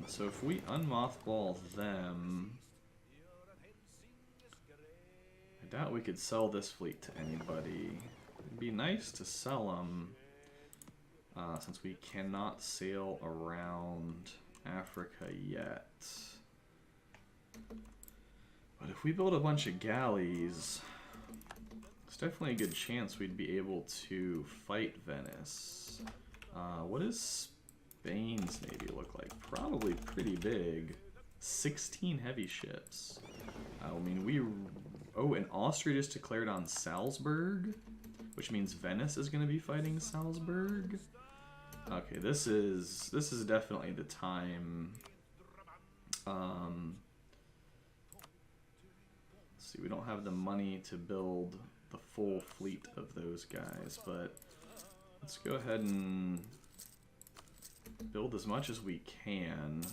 So if we unmothball them, I doubt we could sell this fleet to anybody. It'd be nice to sell them, since we cannot sail around Africa yet. But if we build a bunch of galleys, it's definitely a good chance we'd be able to fight Venice. What does Spain's navy look like? Probably pretty big. 16 heavy ships. I mean, oh, and Austria just declared on Salzburg, which means Venice is going to be fighting Salzburg. Okay, this is definitely the time. Let's see, we don't have the money to build the full fleet of those guys, but let's go ahead and build as much as we can.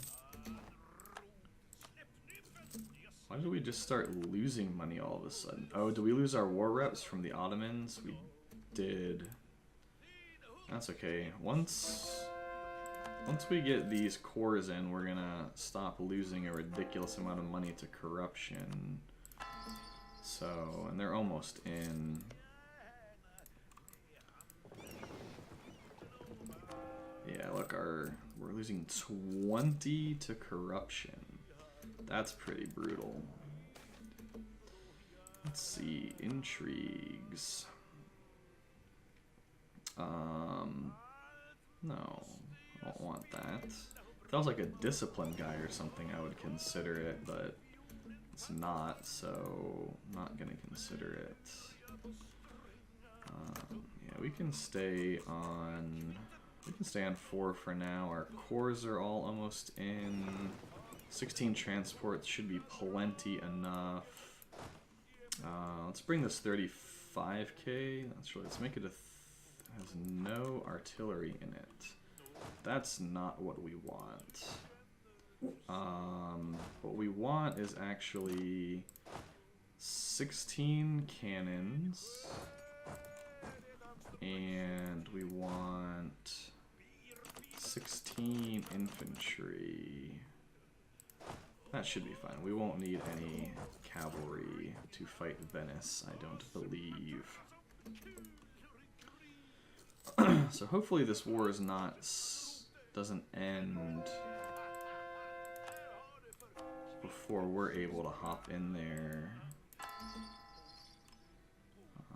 Why did we just start losing money all of a sudden? Oh, did we lose our war reps from the Ottomans? We did. That's okay. Once we get these cores in, we're gonna stop losing a ridiculous amount of money to corruption. So, and they're almost in. Yeah, look, we're losing 20 to corruption. That's pretty brutal. Let's see, intrigues. No, I don't want that. If that was like a discipline guy or something, I would consider it, but it's not, so I'm not gonna consider it. Yeah, we can stay on 4 for now. Our cores are all almost in. 16 transports should be plenty enough. Let's bring this 35k. Let's make it has no artillery in it. That's not what we want. What we want is actually 16 cannons, and we want 16 infantry. That should be fine. We won't need any cavalry to fight Venice, I don't believe. So hopefully this war is doesn't end before we're able to hop in there.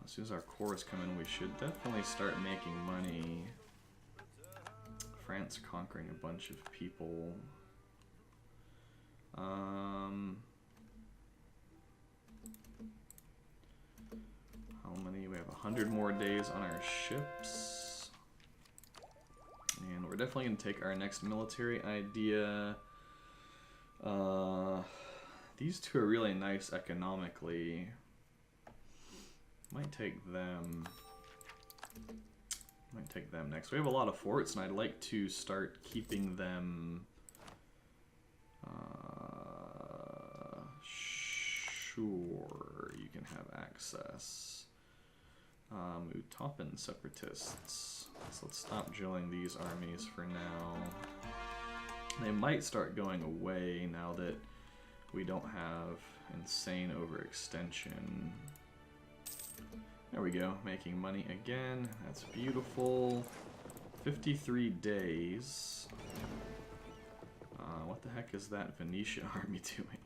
As soon as our cores come in, we should definitely start making money. France conquering a bunch of people. How many? We have 100 more days on our ships. And we're definitely going to take our next military idea. These two are really nice economically. Might take them next. We have a lot of forts, and I'd like to start keeping them. Sure, you can have access. Utopian separatists. So let's stop drilling these armies for now. They might start going away now that we don't have insane overextension. There we go, making money again. That's beautiful. 53 days. What the heck is that Venetian army doing?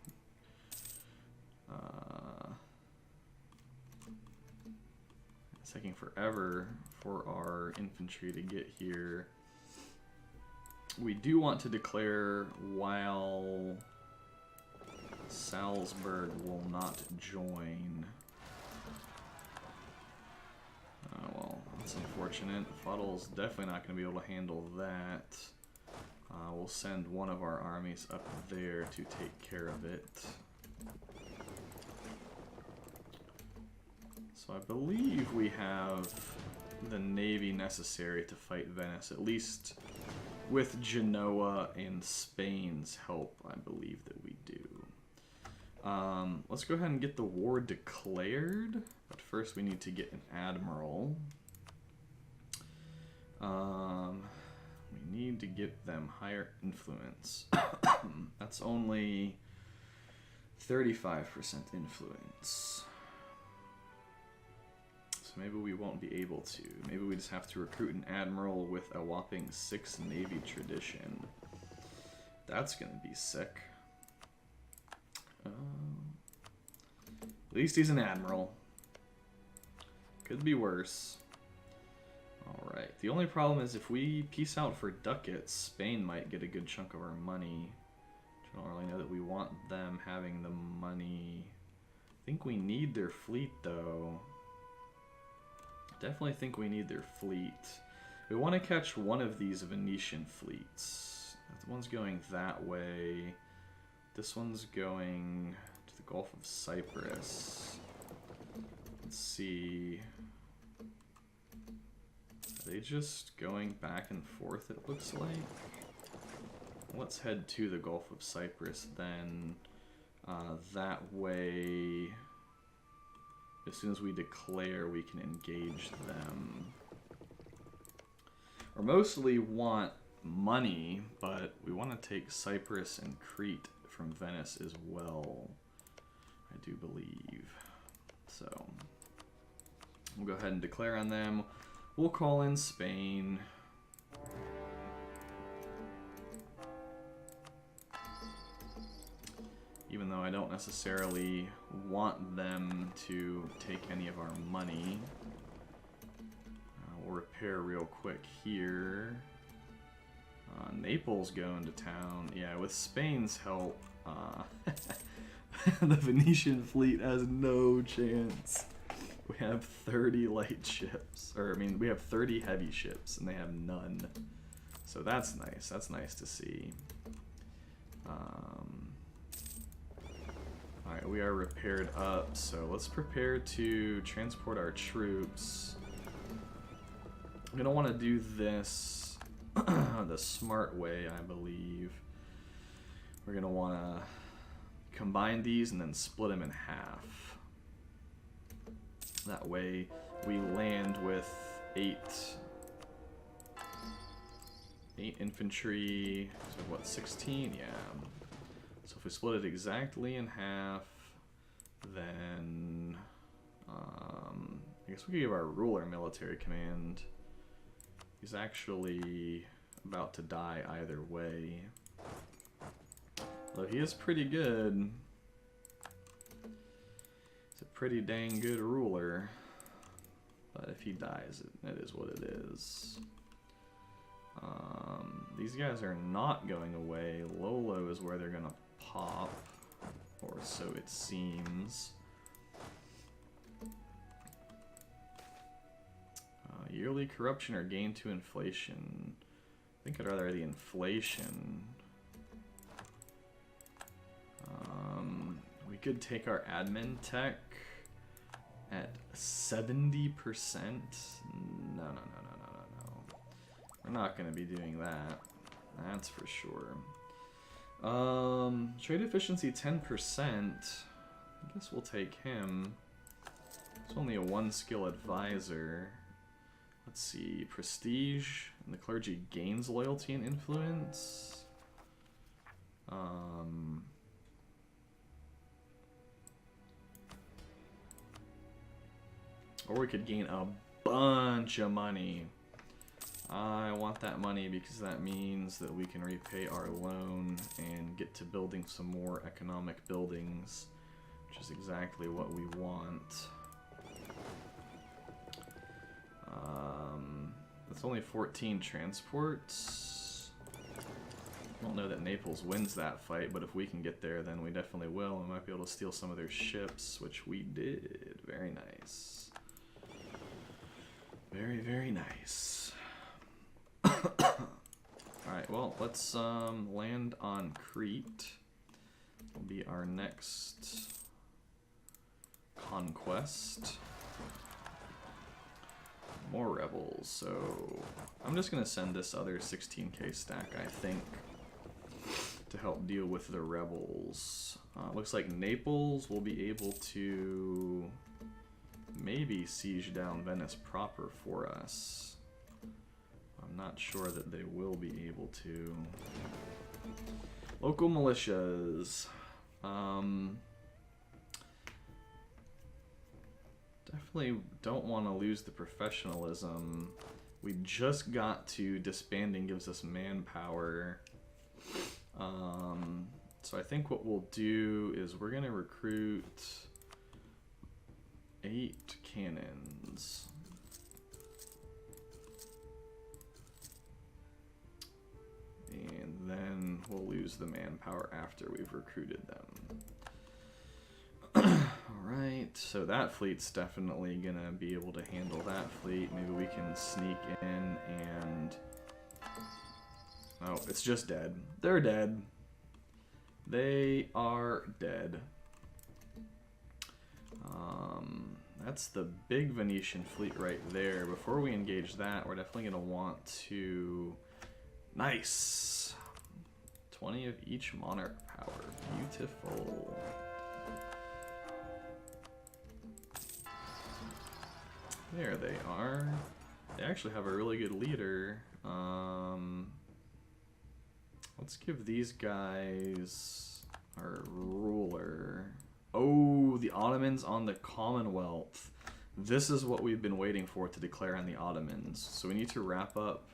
It's taking forever for our infantry to get here. We do want to declare while Salzburg will not join. Well, that's unfortunate. Fuddle's definitely not going to be able to handle that. We'll send one of our armies up there to take care of it. So I believe we have the navy necessary to fight Venice, at least with Genoa and Spain's help, I believe that we do. Let's go ahead and get the war declared, but first we need to get an admiral. We We need to get them higher influence. That's only 35% influence. So maybe we won't be able to. Maybe we just have to recruit an admiral with a whopping 6 Navy tradition. That's gonna be sick. At least he's an admiral. Could be worse. Alright, the only problem is if we peace out for ducats, Spain might get a good chunk of our money. I don't really know that we want them having the money. I think we need their fleet, though. Definitely think we need their fleet. We want to catch one of these Venetian fleets. That one's going that way. This one's going to the Gulf of Cyprus. Let's see. Are they just going back and forth, it looks like? Let's head to the Gulf of Cyprus then. That way, as soon as we declare, we can engage them. We mostly want money, but we want to take Cyprus and Crete from Venice as well, I do believe. So, we'll go ahead and declare on them. We'll call in Spain. Even though I don't necessarily want them to take any of our money. We'll repair real quick here. Naples going to town. Yeah, with Spain's help, the Venetian fleet has no chance. We have 30 light ships. Or, I mean, we have 30 heavy ships, and they have none. So that's nice. That's nice to see. Alright, we are repaired up, so let's prepare to transport our troops. I'm going to want to do this the smart way, I believe. We're going to want to combine these and then split them in half. That way we land with 8 infantry, so what, 16? Yeah. So if we split it exactly in half, then I guess we could give our ruler military command. He's actually about to die either way. Though he is pretty good. He's a pretty dang good ruler. But if he dies, it is what it is. These guys are not going away. Lolo is where they're going to pop, or so it seems. Yearly corruption or gain to inflation. I think I'd rather the inflation. We could take our admin tech at 70%. No. We're not going to be doing that. That's for sure. Trade efficiency 10%. I guess we'll take him. It's only a 1 skill advisor. Let's see. Prestige. And the clergy gains loyalty and influence. Or we could gain a bunch of money. I want that money because that means that we can repay our loan and get to building some more economic buildings, which is exactly what we want. That's only 14 transports. I don't know that Naples wins that fight, but if we can get there, then we definitely will. We might be able to steal some of their ships, which we did. Very nice. Very, very nice. Alright, well, let's land on Crete. Will be our next conquest. More rebels, so I'm just gonna send this other 16k stack, I think, to help deal with the rebels. Looks like Naples will be able to maybe siege down Venice proper for us. I'm not sure that they will be able to. Local militias. Definitely don't want to lose the professionalism. We just got to disbanding gives us manpower. So I think what we'll do is we're going to recruit 8 cannons. And then we'll lose the manpower after we've recruited them. Alright, so that fleet's definitely gonna be able to handle that fleet. Maybe we can sneak in and... Oh, it's just dead. They're dead. They are dead. That's the big Venetian fleet right there. Before we engage that, we're definitely gonna want to... Nice! 20 of each monarch power. Beautiful. There they are. They actually have a really good leader. Let's give these guys our ruler. Oh, the Ottomans on the Commonwealth. This is what we've been waiting for to declare on the Ottomans. So we need to wrap up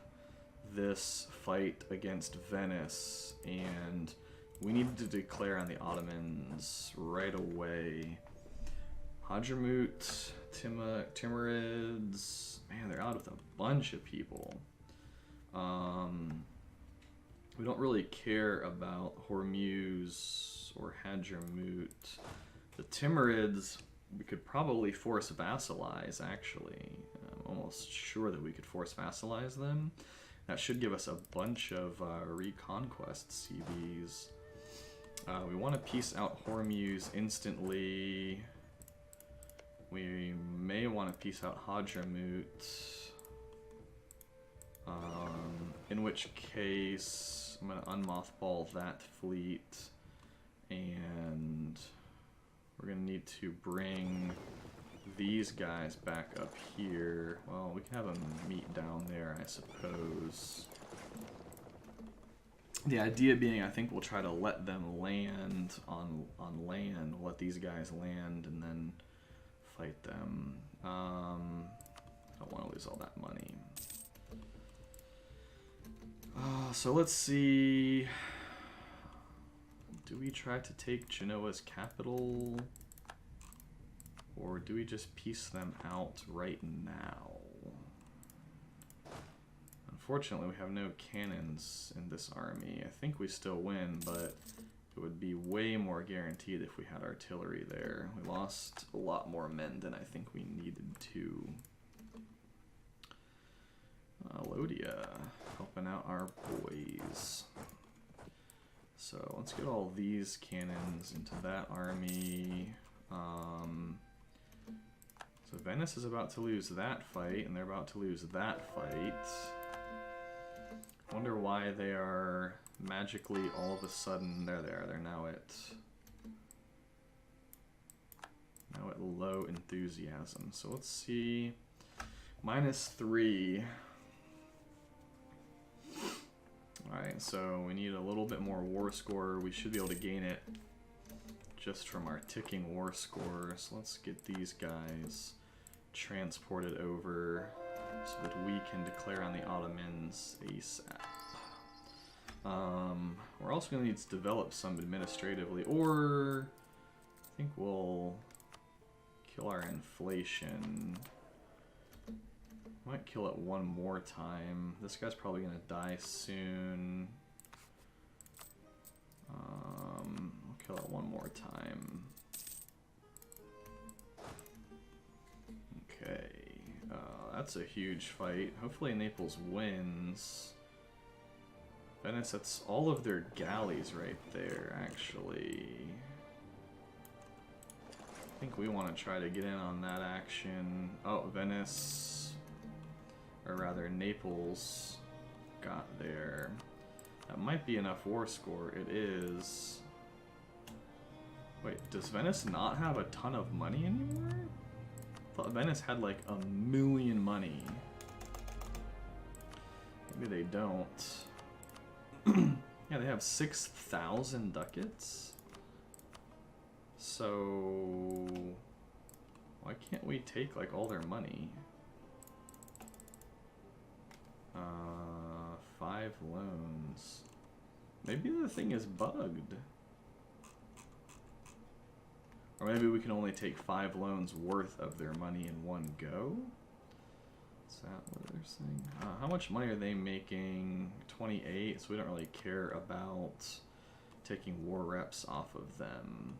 this fight against Venice, and we need to declare on the Ottomans right away. Hadramut, Timurids, man, they're out with a bunch of people. We don't really care about Hormuz or Hadramut. The Timurids, we could probably force vassalize, actually. I'm almost sure that we could force vassalize them. That should give us a bunch of reconquest CBs. We want to peace out Hormuz instantly. We may want to peace out Hadramut. In which case, I'm going to unmothball that fleet. And we're going to need to bring these guys back up here. Well, we can have them meet down there, I suppose. The idea being, I think we'll try to let them land on land. We'll let these guys land and then fight them. I don't want to lose all that money. So let's see. Do we try to take Genoa's capital? Or do we just piece them out right now? Unfortunately, we have no cannons in this army. I think we still win, but it would be way more guaranteed if we had artillery there. We lost a lot more men than I think we needed to. Lodia, helping out our boys. So let's get all these cannons into that army. So Venice is about to lose that fight, and they're about to lose that fight. I wonder why they are magically all of a sudden, there they are, they're now at low enthusiasm. So let's see, -3. Alright, so we need a little bit more war score. We should be able to gain it just from our ticking war score. So let's get these guys transported over so that we can declare on the Ottomans ASAP. We're also going to need to develop some administratively, or I think we'll kill our inflation. Might kill it one more time. This guy's probably going to die soon. We'll kill it one more time. Okay. That's a huge fight. Hopefully Naples wins. Venice, that's all of their galleys right there, actually. I think we want to try to get in on that action. Oh, Venice, or rather Naples, got there. That might be enough war score. It is. Wait, does Venice not have a ton of money anymore? I thought Venice had like 1 million money. Maybe they don't. Yeah, they have 6,000 ducats. So why can't we take like all their money? 5 loans. Maybe the thing is bugged. Or maybe we can only take 5 loans worth of their money in one go? Is that what they're saying? How much money are they making? 28, so we don't really care about taking war reps off of them.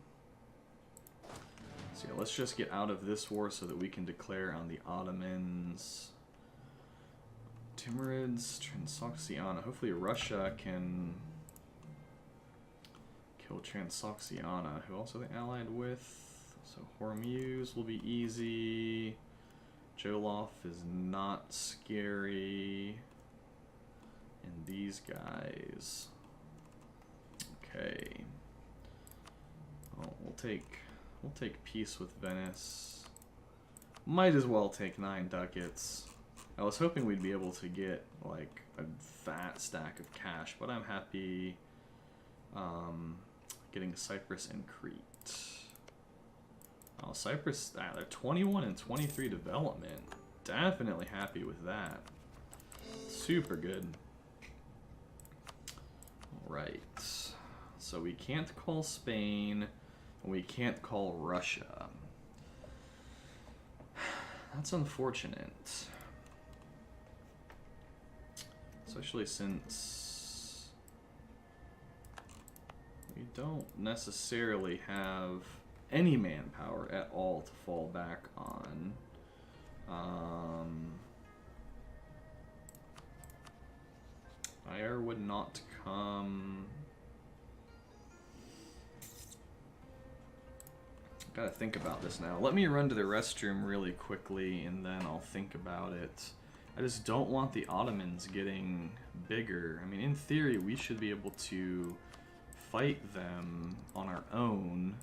So yeah, let's just get out of this war so that we can declare on the Ottomans. Timurids, Transoxiana. Hopefully Russia can kill Transoxiana. Who else are they allied with? So Hormuz will be easy. Jolof is not scary. And these guys. Okay. Well, we'll take peace with Venice. Might as well take 9 ducats. I was hoping we'd be able to get like a fat stack of cash, but I'm happy getting Cyprus and Crete. Oh, Cyprus, they're 21 and 23 development. Definitely happy with that. Super good. Alright. So we can't call Spain, and we can't call Russia. That's unfortunate. Especially since we don't necessarily have any manpower at all to fall back on. Ire would not come. Gotta think about this now. Let me run to the restroom really quickly and then I'll think about it. I just don't want the Ottomans getting bigger. I mean, in theory, we should be able to fight them on our own.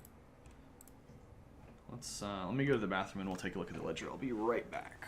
Let me go to the bathroom and we'll take a look at the ledger. I'll be right back.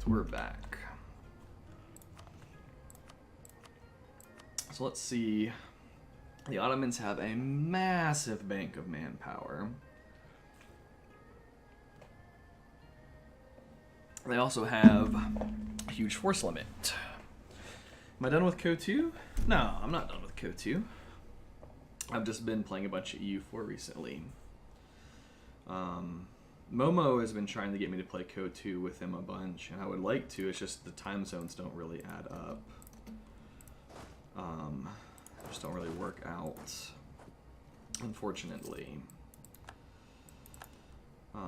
We're back. So let's see. The Ottomans have a massive bank of manpower. They also have a huge force limit. Am I done with Code 2? No, I'm not done with Code 2. I've just been playing a bunch of EU4 recently. Momo has been trying to get me to play Code 2 with him a bunch, and I would like to, it's just the time zones don't really add up. Just don't really work out, unfortunately. I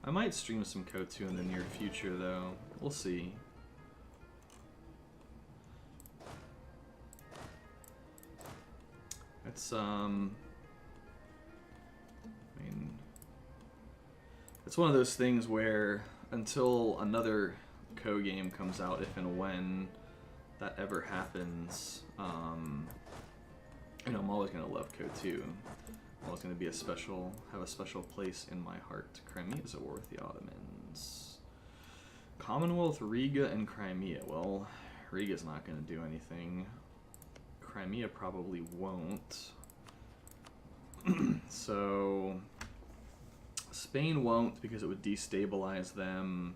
might stream some Code 2 in the near future, though. We'll see. It's, I mean, it's one of those things where until another Code game comes out, if and when that ever happens, you know, I'm always gonna love Code 2. I'm always gonna be have a special place in my heart. Crimea is at war with the Ottomans. Commonwealth, Riga, and Crimea. Well, Riga's not gonna do anything. Crimea probably won't. So Spain won't because it would destabilize them.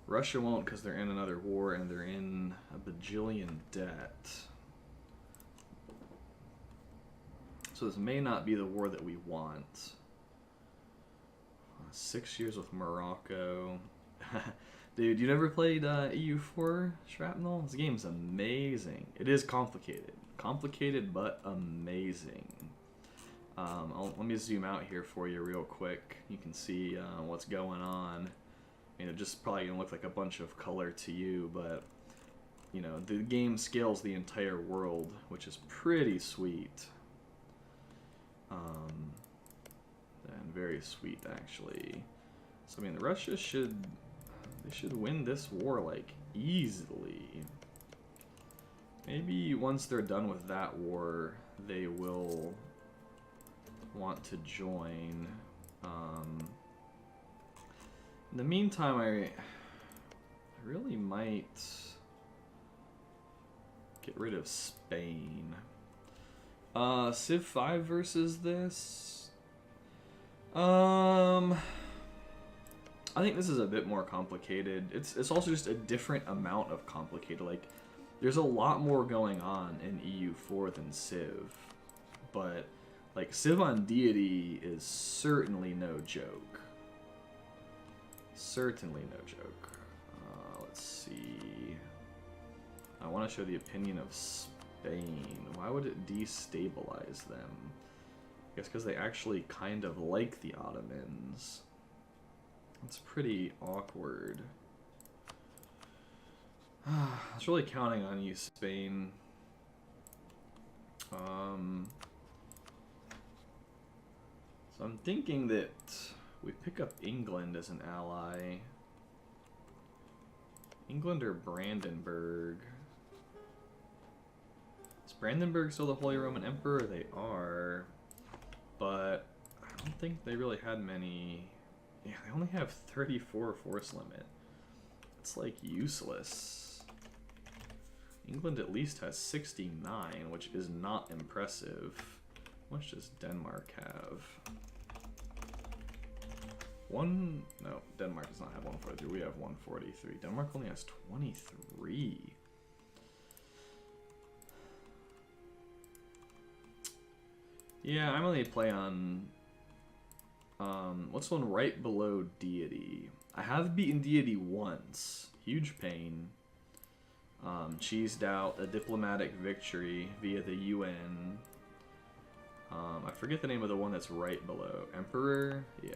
Russia won't because they're in another war and they're in a bajillion debt. So this may not be the war that we want. 6 years with Morocco. Dude, you never played EU4 Shrapnel? This game's amazing. It is complicated. Complicated, but amazing. Let me zoom out here for you real quick. You can see what's going on. I mean, it just probably gonna look like a bunch of color to you, but you know, the game scales the entire world, which is pretty sweet. And very sweet, actually. So, I mean, Russia should win this war, like, easily. Maybe once they're done with that war, they will want to join. In the meantime, I really might get rid of Spain. Civ 5 versus this. I think this is a bit more complicated. It's also just a different amount of complicated. Like, there's a lot more going on in EU4 than Civ, but like Civ on Deity is certainly no joke. Certainly no joke. Let's see. I want to show the opinion of Spain. Why would it destabilize them? I guess because they actually kind of like the Ottomans. It's pretty awkward. I was really counting on you, Spain. So I'm thinking that we pick up England as an ally. England or Brandenburg? Is Brandenburg still the Holy Roman Emperor? They are. But I don't think they really had many. Yeah, they only have 34 force limit. It's like useless. England at least has 69, which is not impressive. How much does Denmark have? No, Denmark does not have 143. We have 143. Denmark only has 23. Yeah, I'm only play on what's one right below Deity? I have beaten Deity once. Huge pain. Cheesed out a diplomatic victory via the UN. I forget the name of the one that's right below. Emperor? Yeah.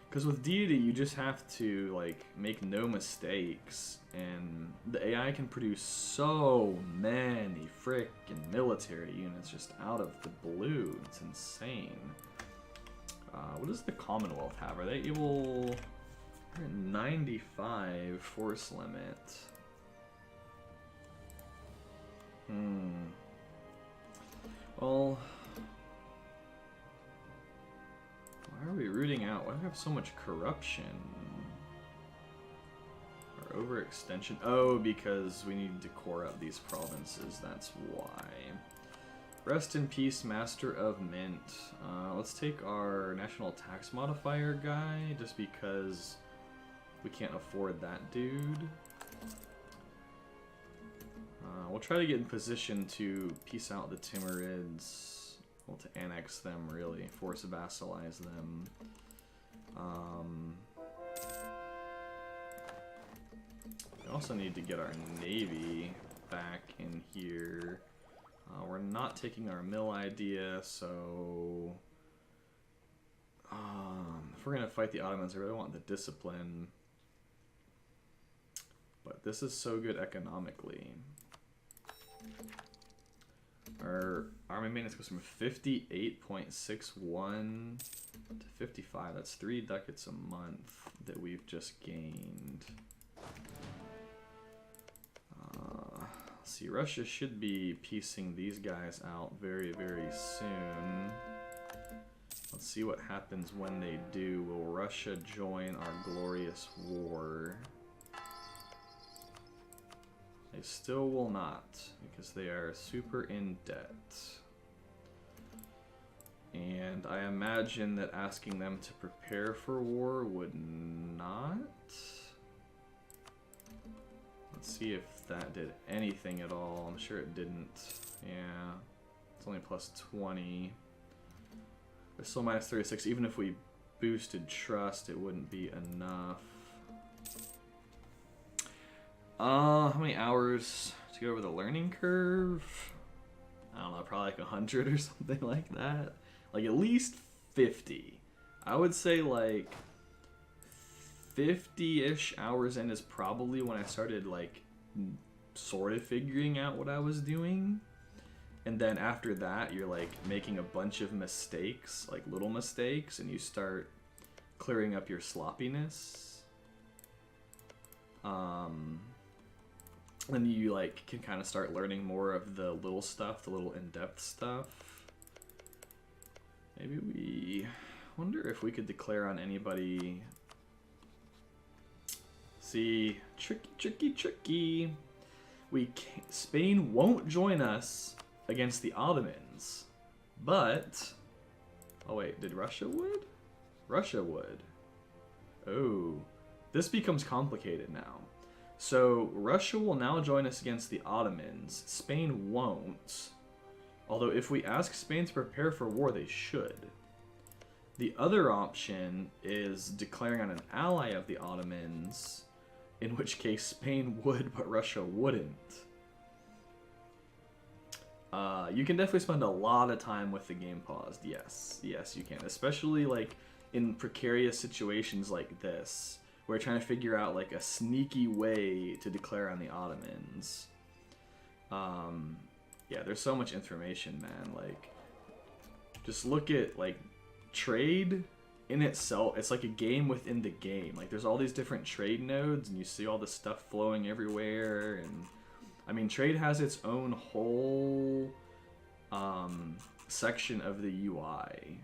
Because with Deity, you just have to, like, make no mistakes, and the AI can produce so many frickin' military units just out of the blue. It's insane. What does the Commonwealth have? Are they able... They're at 95 force limit. Well... Why are we rooting out? Why do we have so much corruption? Or overextension? Oh, because we need to core up these provinces, that's why. Rest in peace, Master of Mint. Let's take our national tax modifier guy, just because we can't afford that dude. We'll try to get in position to peace out the Timurids. Well, to annex them, really. Force vassalize them. We also need to get our navy back in here. We're not taking our mill idea, so... if we're going to fight the Ottomans, I really want the discipline. But this is so good economically. Our army maintenance goes from 58.61 to 55. That's 3 ducats a month that we've just gained. Let's see, Russia should be piecing these guys out very, very soon. Let's see what happens when they do. Will Russia join our glorious war? They still will not, because they are super in debt. And I imagine that asking them to prepare for war would not. Let's see if that did anything at all. I'm sure it didn't. Yeah, it's only plus 20. They're still minus 36. Even if we boosted trust, it wouldn't be enough. How many hours to go over the learning curve? I don't know, probably like 100 or something like that. Like at least 50. I would say like 50-ish hours in is probably when I started like sort of figuring out what I was doing. And then after that, you're like making a bunch of mistakes, like little mistakes, and you start clearing up your sloppiness. And you like can kind of start learning more of the little stuff, the little in-depth stuff. Maybe we wonder if we could declare on anybody. See, tricky. Spain won't join us against the Ottomans, but oh wait, did Russia would? Russia would. Oh, this becomes complicated now. So Russia will now join us against the Ottomans. Spain won't. Although if we ask Spain to prepare for war, they should. The other option is declaring on an ally of the Ottomans, in which case Spain would, but Russia wouldn't. You can definitely spend a lot of time with the game paused. Yes, you can. Especially like in precarious situations like this, where you're trying to figure out like a sneaky way to declare on the Ottomans. Yeah, there's so much information, man. Like, just look at like trade in itself. It's like a game within the game. Like, there's all these different trade nodes, and you see all this stuff flowing everywhere. And I mean, trade has its own whole section of the UI.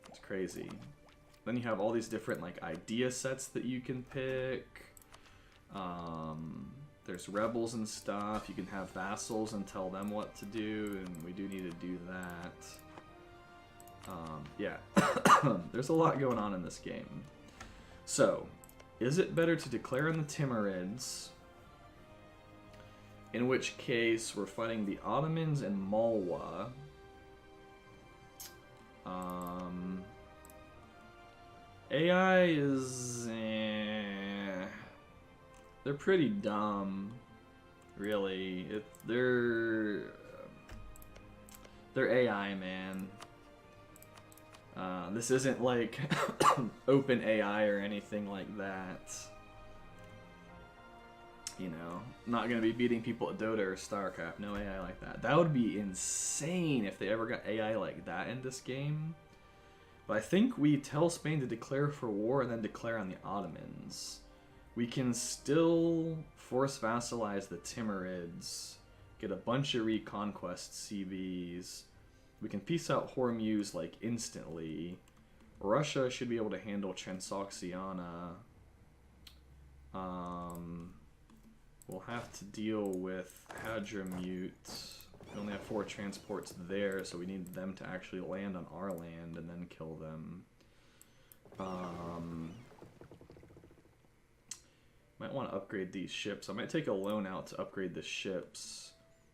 It's crazy. Then you have all these different like idea sets that you can pick. There's rebels and stuff. You can have vassals and tell them what to do, and we do need to do that. Yeah, there's a lot going on in this game. So, is it better to declare on the Timurids, in which case we're fighting the Ottomans and Malwa? AI is... they're pretty dumb, really. They're AI, man. This isn't like open AI or anything like that. You know, not gonna be beating people at Dota or StarCraft. No AI like that. That would be insane if they ever got AI like that in this game. But I think we tell Spain to declare for war and then declare on the Ottomans. We can still force vassalize the Timurids, get a bunch of reconquest CBs. We can peace out Hormuz like instantly. Russia should be able to handle Transoxiana. We'll have to deal with Hadramut. We only have 4 transports there, so we need them to actually land on our land and then kill them. Might want to upgrade these ships. I might take a loan out to upgrade the ships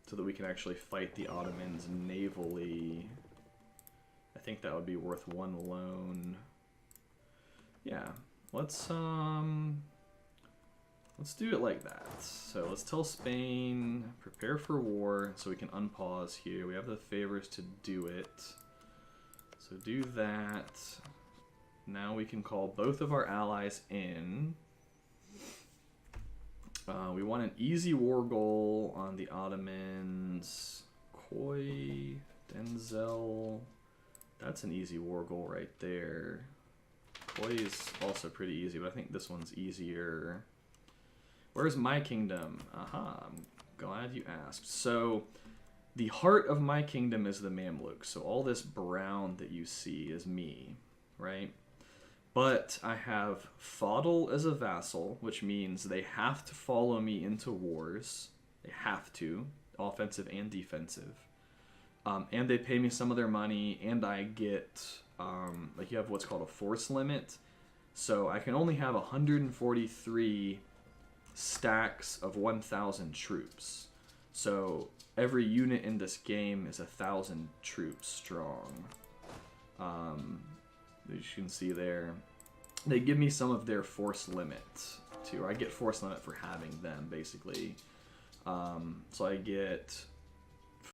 so that we can actually fight the Ottomans navally. I think that would be worth 1 loan. Yeah, let's do it like that. So let's tell Spain, prepare for war, so we can unpause here. We have the favors to do it. So do that. Now we can call both of our allies in. We want an easy war goal on the Ottomans. Koi, Denzel. That's an easy war goal right there. Koi is also pretty easy, but I think this one's easier. Where's my kingdom? Aha, I'm glad you asked. So, the heart of my kingdom is the Mamluks. So all this brown that you see is me, right? But I have Fadl as a vassal, which means they have to follow me into wars. They have to, offensive and defensive. And they pay me some of their money, and I get, like you have what's called a force limit. So I can only have 143 stacks of 1,000 troops. So every unit in this game is 1,000 troops strong. As you can see there. they give me some of their force limit too. Or I get force limit for having them basically. So I get